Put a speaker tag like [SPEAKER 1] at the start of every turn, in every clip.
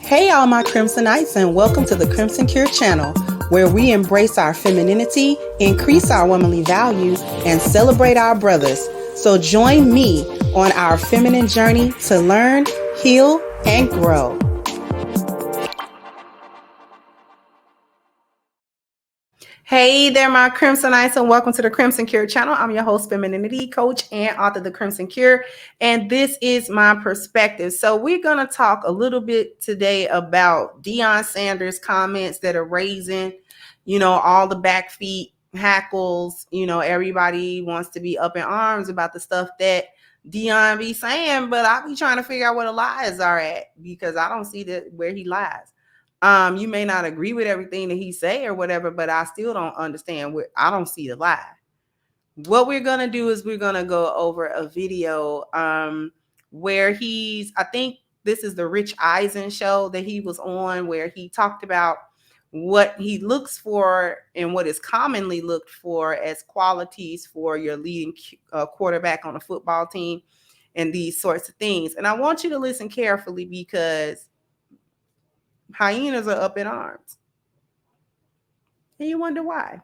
[SPEAKER 1] Hey all my Crimsonites, and welcome to the Crimson Cure channel, where we embrace our femininity, increase our womanly values, and celebrate our brothers. So join me on our feminine journey to learn, heal, and grow. Hey there, my Crimsonites, and welcome to the Crimson Cure channel. I'm your host, femininity coach and author of The Crimson Cure, and this is my perspective. So we're going to talk a little bit today about Deion Sanders' comments that are raising, all the back feet hackles. Everybody wants to be up in arms about the stuff that Deion be saying, but I be trying to figure out where the lies are at, because I don't see that where he lies. You may not agree with everything that he say or whatever, but I still don't understand where I don't see the lie. What we're going to do is we're going to go over a video where I think this is the Rich Eisen show that he was on, where he talked about what he looks for and what is commonly looked for as qualities for your leading quarterback on a football team and these sorts of things. And I want you to listen carefully, because hyenas are up in arms. And you wonder why.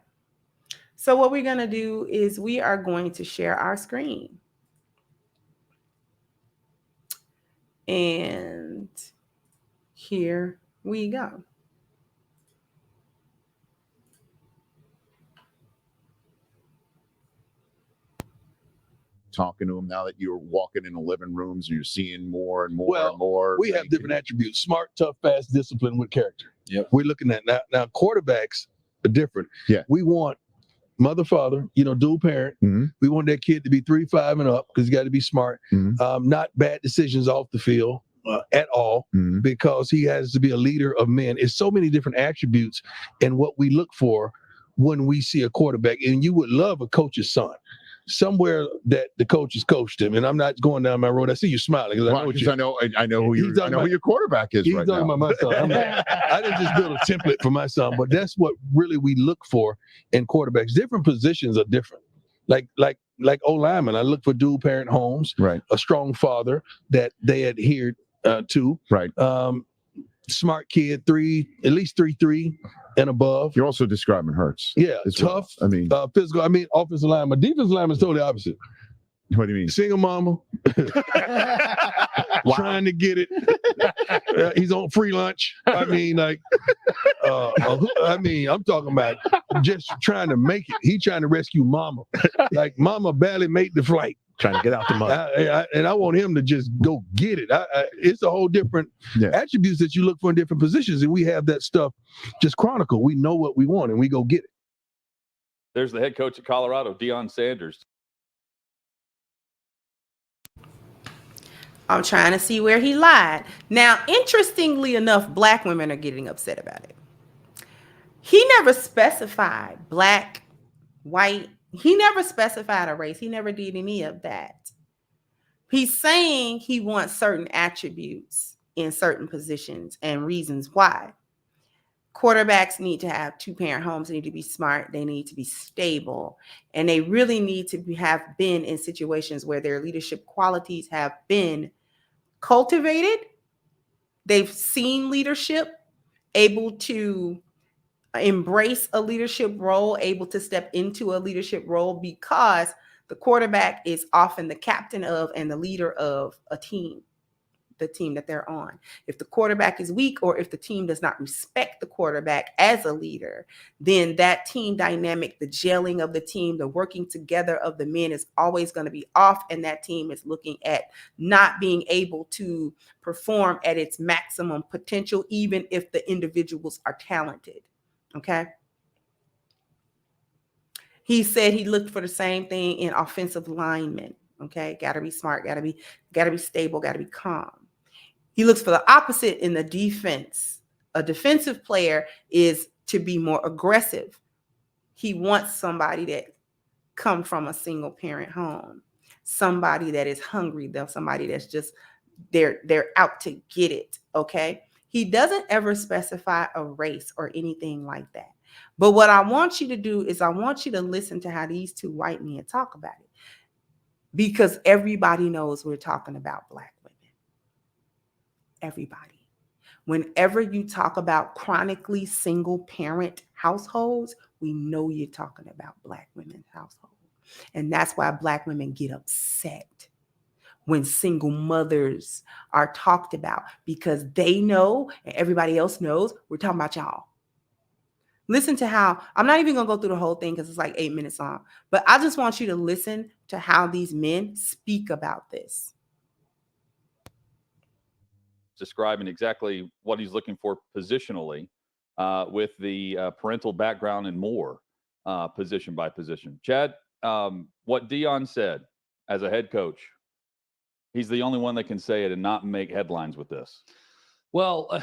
[SPEAKER 1] So what we're going to do is we are going to share our screen. And here we go.
[SPEAKER 2] Talking to them now that you're walking in the living rooms and you're seeing more and more and more.
[SPEAKER 3] We have different attributes: smart, tough, fast, disciplined with character.
[SPEAKER 2] Yep.
[SPEAKER 3] We're looking at now quarterbacks are different.
[SPEAKER 2] Yeah.
[SPEAKER 3] We want mother, father, dual parent.
[SPEAKER 2] Mm-hmm.
[SPEAKER 3] We want that kid to be 3, 5 and up, because he's got to be smart.
[SPEAKER 2] Mm-hmm.
[SPEAKER 3] Not bad decisions off the field at all,
[SPEAKER 2] Mm-hmm.
[SPEAKER 3] because he has to be a leader of men. It's so many different attributes and what we look for when we see a quarterback. And you would love a coach's son. Somewhere that the coaches coached him, and I'm not going down my road. I see you smiling, because
[SPEAKER 2] I know who your quarterback is.
[SPEAKER 3] He's
[SPEAKER 2] right
[SPEAKER 3] talking
[SPEAKER 2] now.
[SPEAKER 3] about my son. I didn't just build a template for my son, but that's what really we look for in quarterbacks. Different positions are different. Like O lineman, I look for dual parent homes,
[SPEAKER 2] right?
[SPEAKER 3] A strong father that they adhered to,
[SPEAKER 2] right?
[SPEAKER 3] Smart kid, at least 3 and above.
[SPEAKER 2] You're also describing Hurts.
[SPEAKER 3] Yeah, tough.
[SPEAKER 2] Well. I mean,
[SPEAKER 3] physical. I mean, offensive line. My defensive line is totally opposite.
[SPEAKER 2] What do you mean?
[SPEAKER 3] Single mama, trying to get it. He's on free lunch. I mean, I'm talking about just trying to make it. He trying to rescue mama. Like mama barely made the flight.
[SPEAKER 4] Trying to get out the mud.
[SPEAKER 3] And I want him to just go get it. It's a whole different attributes that you look for in different positions. And we have that stuff just chronicled. We know what we want and we go get it.
[SPEAKER 4] There's the head coach of Colorado, Dion Sanders.
[SPEAKER 1] I'm trying to see where he lied. Now, interestingly enough, black women are getting upset about it. He never specified black, white. He never specified a race. He never did any of that. He's saying he wants certain attributes in certain positions and reasons why. Quarterbacks need to have 2-parent homes. They need to be smart. They need to be stable. And they really need to have been in situations where their leadership qualities have been cultivated. They've seen leadership, able to embrace a leadership role, able to step into a leadership role, because the quarterback is often the captain of and the leader of a team, the team that they're on. If the quarterback is weak, or if the team does not respect the quarterback as a leader, then that team dynamic, the gelling of the team, the working together of the men is always going to be off, and that team is looking at not being able to perform at its maximum potential, even if the individuals are talented. Okay. He said he looked for the same thing in offensive linemen. Okay. Got to be smart, got to be stable, got to be calm. He looks for the opposite in the defense. A defensive player is to be more aggressive. He wants somebody that come from a single parent home, somebody that is hungry, though, somebody that's just they're out to get it. Okay. He doesn't ever specify a race or anything like that. But what I want you to do is I want you to listen to how these two white men talk about it, because everybody knows we're talking about black women. Everybody. Whenever you talk about chronically single parent households, we know you're talking about Black women's households. And that's why Black women get upset when single mothers are talked about, because they know and everybody else knows we're talking about y'all. Listen to how, I'm not even going to go through the whole thing because it's like 8 minutes long, but I just want you to listen to how these men speak about this.
[SPEAKER 4] Describing exactly what he's looking for positionally with the parental background and more, position by position. Chad, what Dion said as a head coach, he's the only one that can say it and not make headlines with this.
[SPEAKER 5] Well,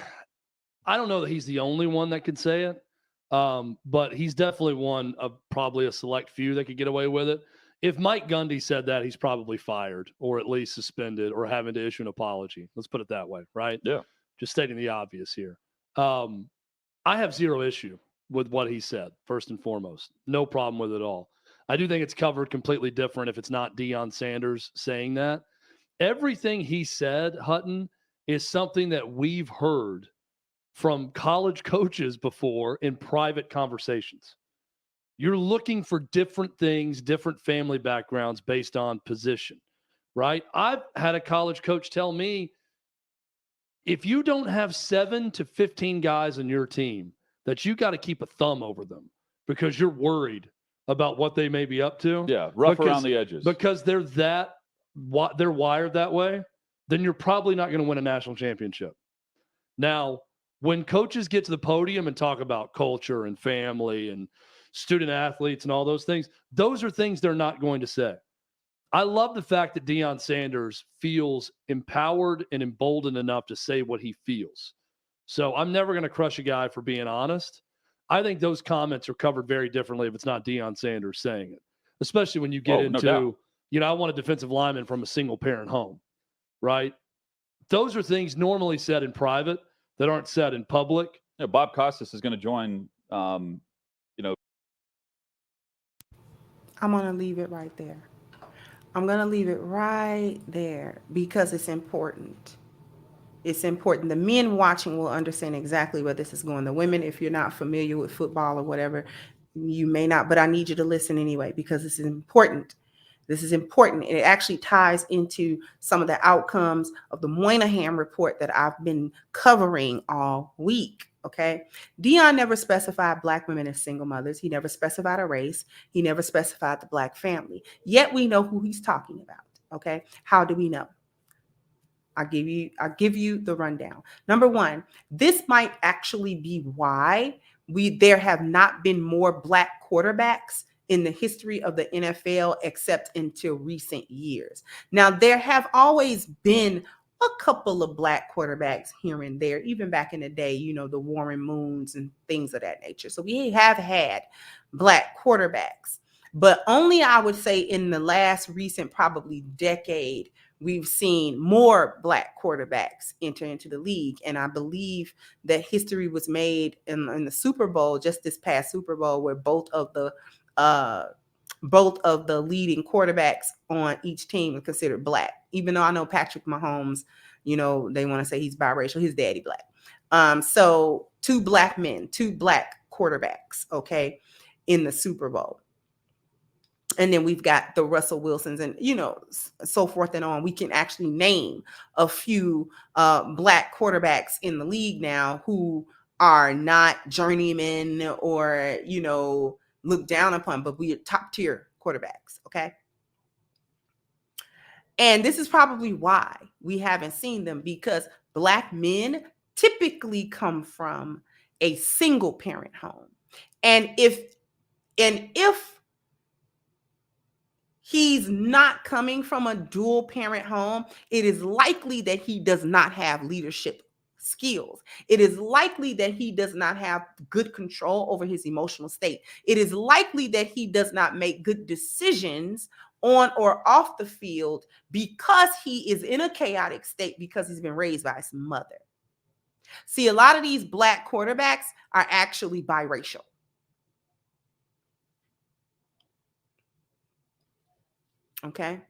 [SPEAKER 5] I don't know that he's the only one that could say it, but he's definitely one of probably a select few that could get away with it. If Mike Gundy said that, he's probably fired or at least suspended or having to issue an apology. Let's put it that way, right?
[SPEAKER 4] Yeah.
[SPEAKER 5] Just stating the obvious here. I have zero issue with what he said, first and foremost. No problem with it at all. I do think it's covered completely different if it's not Deion Sanders saying that. Everything he said, Hutton, is something that we've heard from college coaches before in private conversations. You're looking for different things, different family backgrounds based on position, right? I've had a college coach tell me, if you don't have 7 to 15 guys on your team, that you got to keep a thumb over them because you're worried about what they may be up to.
[SPEAKER 4] Yeah, rough around the edges.
[SPEAKER 5] Because they're wired that way, then you're probably not going to win a national championship. Now, when coaches get to the podium and talk about culture and family and student athletes and all those are things they're not going to say. I love the fact that Deion Sanders feels empowered and emboldened enough to say what he feels. So I'm never going to crush a guy for being honest. I think those comments are covered very differently if it's not Deion Sanders saying it, especially when you get into, I want a defensive lineman from a single parent home, right? Those are things normally said in private that aren't said in public.
[SPEAKER 4] Yeah, Bob Costas is going to join,
[SPEAKER 1] I'm going to leave it right there. I'm going to leave it right there because it's important. It's important. The men watching will understand exactly where this is going. The women, if you're not familiar with football or whatever, you may not, but I need you to listen anyway because this is important. This is important. It actually ties into some of the outcomes of the Moynihan report that I've been covering all week. Okay. Dion never specified Black women as single mothers. He never specified a race. He never specified the Black family. Yet we know who he's talking about. Okay. How do we know? I'll give you the rundown. Number one, this might actually be why there have not been more Black quarterbacks in the history of the NFL except until recent years. Now, there have always been a couple of Black quarterbacks here and there, even back in the day, the Warren Moons and things of that nature. So we have had Black quarterbacks, but only I would say in the last recent probably decade, we've seen more Black quarterbacks enter into the league. And I believe that history was made in the Super Bowl, just this past Super Bowl, where both of the leading quarterbacks on each team are considered Black. Even though I know Patrick Mahomes, they want to say he's biracial, his daddy Black. So 2 Black men, 2 Black quarterbacks, okay, in the Super Bowl. And then we've got the Russell Wilsons and, so forth and on. We can actually name a few Black quarterbacks in the league now who are not journeymen or, looked down upon, but we are top tier quarterbacks. Okay. And this is probably why we haven't seen them, because Black men typically come from a single parent home. And if he's not coming from a dual parent home, it is likely that he does not have leadership skills. It is likely that he does not have good control over his emotional state. It is likely that he does not make good decisions on or off the field because he is in a chaotic state because he's been raised by his mother. See, a lot of these Black quarterbacks are actually biracial. Okay.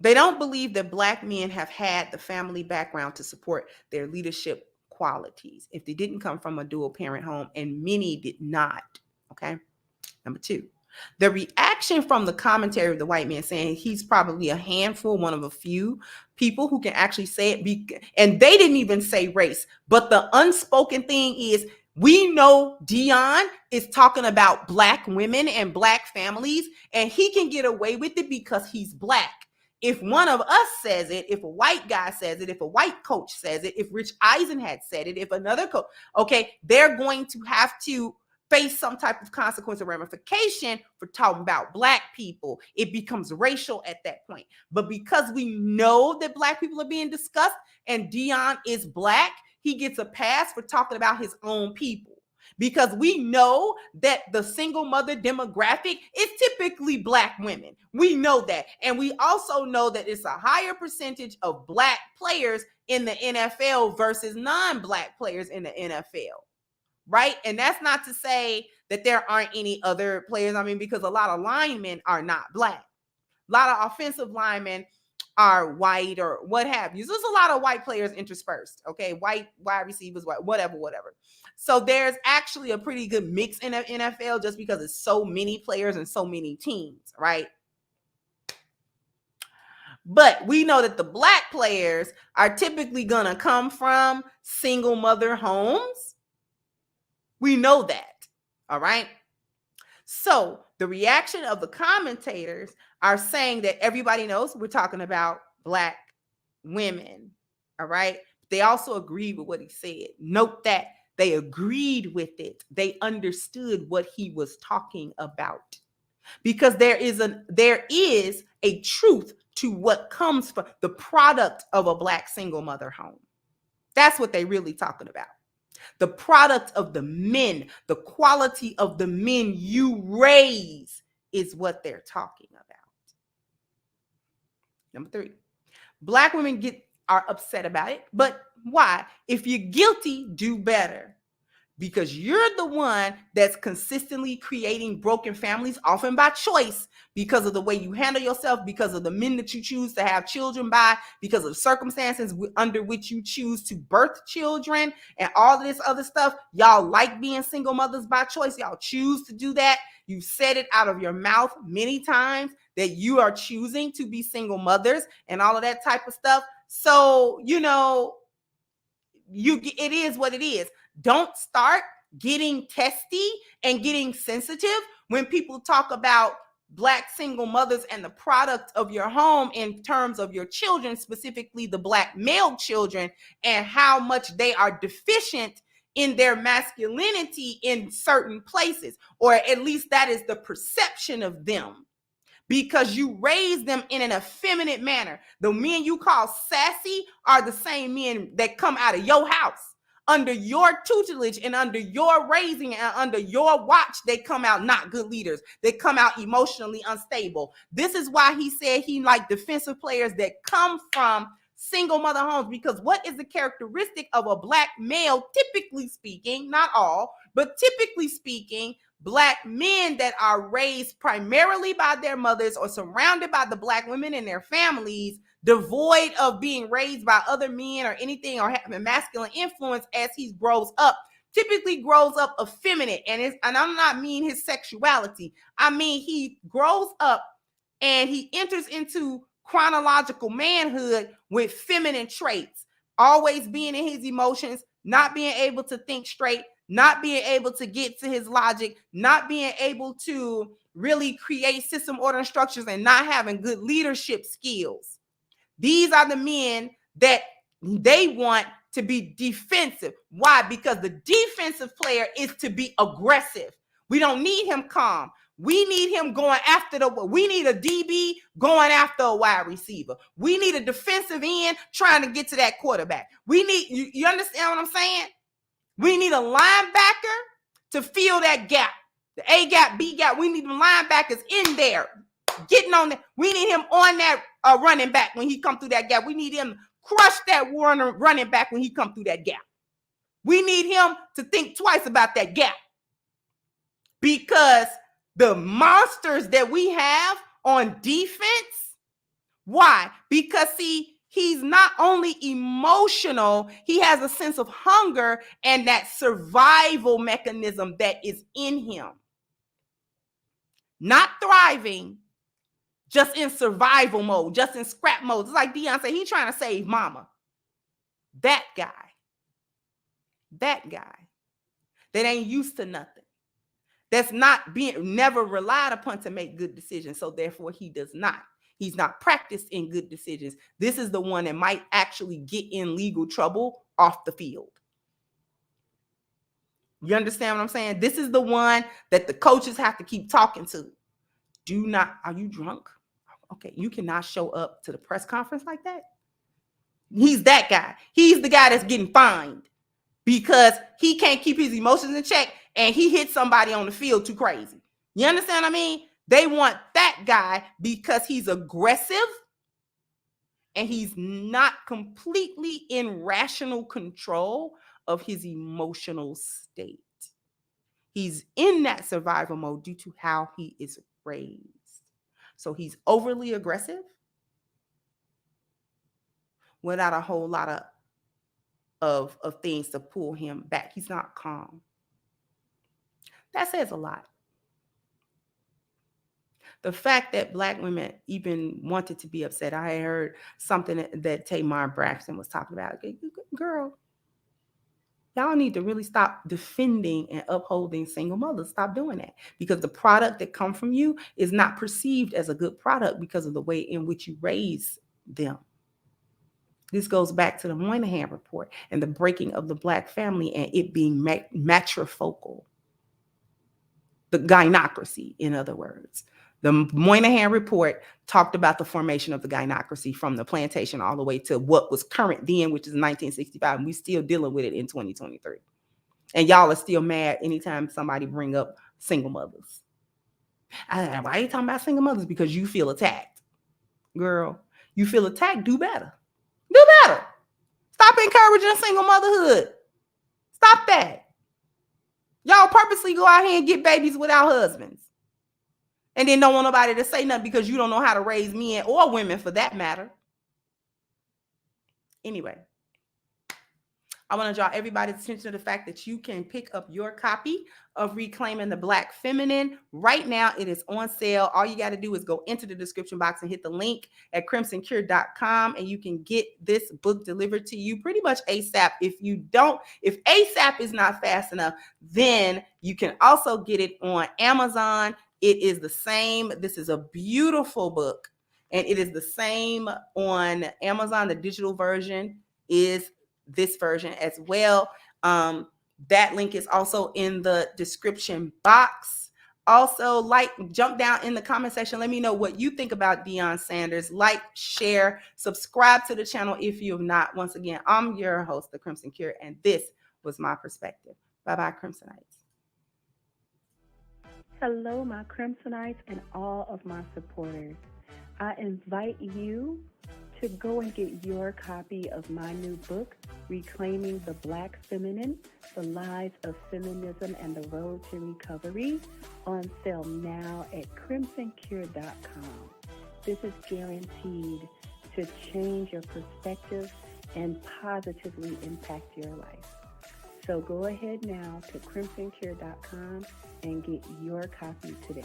[SPEAKER 1] They don't believe that Black men have had the family background to support their leadership qualities if they didn't come from a dual parent home, and many did not. Okay. Number two, the reaction from the commentary of the white man saying he's probably a handful, one of a few people who can actually say it. And they didn't even say race, but the unspoken thing is, we know Dion is talking about Black women and Black families, and he can get away with it because he's Black. If one of us says it, if a white guy says it, if a white coach says it, if Rich Eisen had said it, if another coach, okay, they're going to have to face some type of consequence or ramification for talking about Black people. It becomes racial at that point. But because we know that Black people are being discussed and Dion is Black, he gets a pass for talking about his own people. Because we know that the single mother demographic is typically Black women. We know that. And we also know that it's a higher percentage of Black players in the NFL versus non-Black players in the NFL. Right? And that's not to say that there aren't any other players. I mean, because a lot of linemen are not Black. A lot of offensive linemen are white or what have you. So there's a lot of white players interspersed. Okay. White wide receivers, white, whatever. So there's actually a pretty good mix in the NFL just because it's so many players and so many teams. Right. But we know that the Black players are typically going to come from single mother homes. We know that. All right. So the reaction of the commentators are saying that everybody knows we're talking about Black women. All right. They also agreed with what he said. Note that they agreed with it. They understood what he was talking about, because there is a truth to what comes from the product of a Black single mother home. That's what they really talking about. The product of the men, the quality of the men you raise is what they're talking about. Number three, Black women are upset about it. But why? If you're guilty, do better. Because you're the one that's consistently creating broken families, often by choice, because of the way you handle yourself, because of the men that you choose to have children by, because of the circumstances under which you choose to birth children, and all of this other stuff. Y'all like being single mothers by choice. Y'all choose to do that. You said it out of your mouth many times that you are choosing to be single mothers and all of that type of stuff. So, it is what it is. Don't start getting testy and getting sensitive when people talk about Black single mothers and the product of your home in terms of your children, specifically the Black male children, and how much they are deficient in their masculinity in certain places, or at least that is the perception of them, because you raise them in an effeminate manner. The men you call sassy are the same men that come out of your house. Under your tutelage and under your raising and under your watch, they come out not good leaders. They come out emotionally unstable. This is why he said he liked defensive players that come from single mother homes, because what is the characteristic of a Black male, typically speaking, not all, but typically speaking, Black men that are raised primarily by their mothers or surrounded by the Black women in their families, devoid of being raised by other men or anything, or having masculine influence as he grows up, typically grows up effeminate. And I'm not mean his sexuality. I mean, he grows up and he enters into chronological manhood with feminine traits, always being in his emotions, not being able to think straight, not being able to get to his logic, not being able to really create system, order, and structures, and not having good leadership skills. These are the men that they want to be defensive. Why? Because the defensive player is to be aggressive. We don't need him calm. We need him going after we need a DB going after a wide receiver. We need a defensive end trying to get to that quarterback. We need, you understand what I'm saying? We need a linebacker to fill that gap. The A gap, B gap. We need the linebackers in there getting on that. We need him on that running back when he come through that gap. We need him to crush that running back when he come through that gap. We need him to think twice about that gap, because the monsters that we have on defense Why? Because see, he's not only emotional, he has a sense of hunger and that survival mechanism that is in him. Not thriving, just in survival mode, just in scrap mode. It's like Deion said, he's trying to save mama. That guy that ain't used to nothing, that's not being never relied upon to make good decisions. So therefore he's not practiced in good decisions. This is the one that might actually get in legal trouble off the field. You understand what I'm saying? This is the one that the coaches have to keep talking to. Are you drunk? Okay, you cannot show up to the press conference like that. He's that guy. He's the guy that's getting fined because he can't keep his emotions in check and he hit somebody on the field too crazy. You understand what I mean? They want that guy because he's aggressive and he's not completely in rational control of his emotional state. He's in that survival mode due to how he is raised. So he's overly aggressive without a whole lot of things to pull him back. He's not calm. That says a lot. The fact that Black women even wanted to be upset. I heard something that Tamar Braxton was talking about. Girl, y'all need to really stop defending and upholding single mothers. Stop doing that, because the product that comes from you is not perceived as a good product because of the way in which you raise them. This goes back to the Moynihan report and the breaking of the Black family and it being matrifocal. The gynocracy, in other words. The Moynihan report talked about the formation of the gynocracy from the plantation all the way to what was current then, which is 1965. And we're still dealing with it in 2023. And y'all are still mad anytime somebody bring up single mothers. Why are you talking about single mothers? Because you feel attacked. Girl, you feel attacked, do better. Do better. Stop encouraging single motherhood. Stop that. Y'all purposely go out here and get babies without husbands. And then don't want nobody to say nothing because you don't know how to raise men or women for that matter. Anyway, I want to draw everybody's attention to the fact that you can pick up your copy of Reclaiming the Black Feminine. Right now, it is on sale. All you got to do is go into the description box and hit the link at crimsoncure.com, and you can get this book delivered to you pretty much ASAP. If ASAP is not fast enough, then you can also get it on Amazon. It is the same. This is a beautiful book, and it is the same on Amazon. The digital version is this version as well. That link is also in the description box. Also, jump down in the comment section. Let me know what you think about Dion Sanders. Like, share, subscribe to the channel if you have not. Once again, I'm your host, The Crimson Cure, and this was my perspective. Bye-bye, Crimsonites.
[SPEAKER 6] Hello, my Crimsonites and all of my supporters. I invite you to go and get your copy of my new book, Reclaiming the Black Feminine, The Lies of Feminism and the Road to Recovery, on sale now at crimsoncure.com. This is guaranteed to change your perspective and positively impact your life. So go ahead now to crimsoncure.com and get your copy today.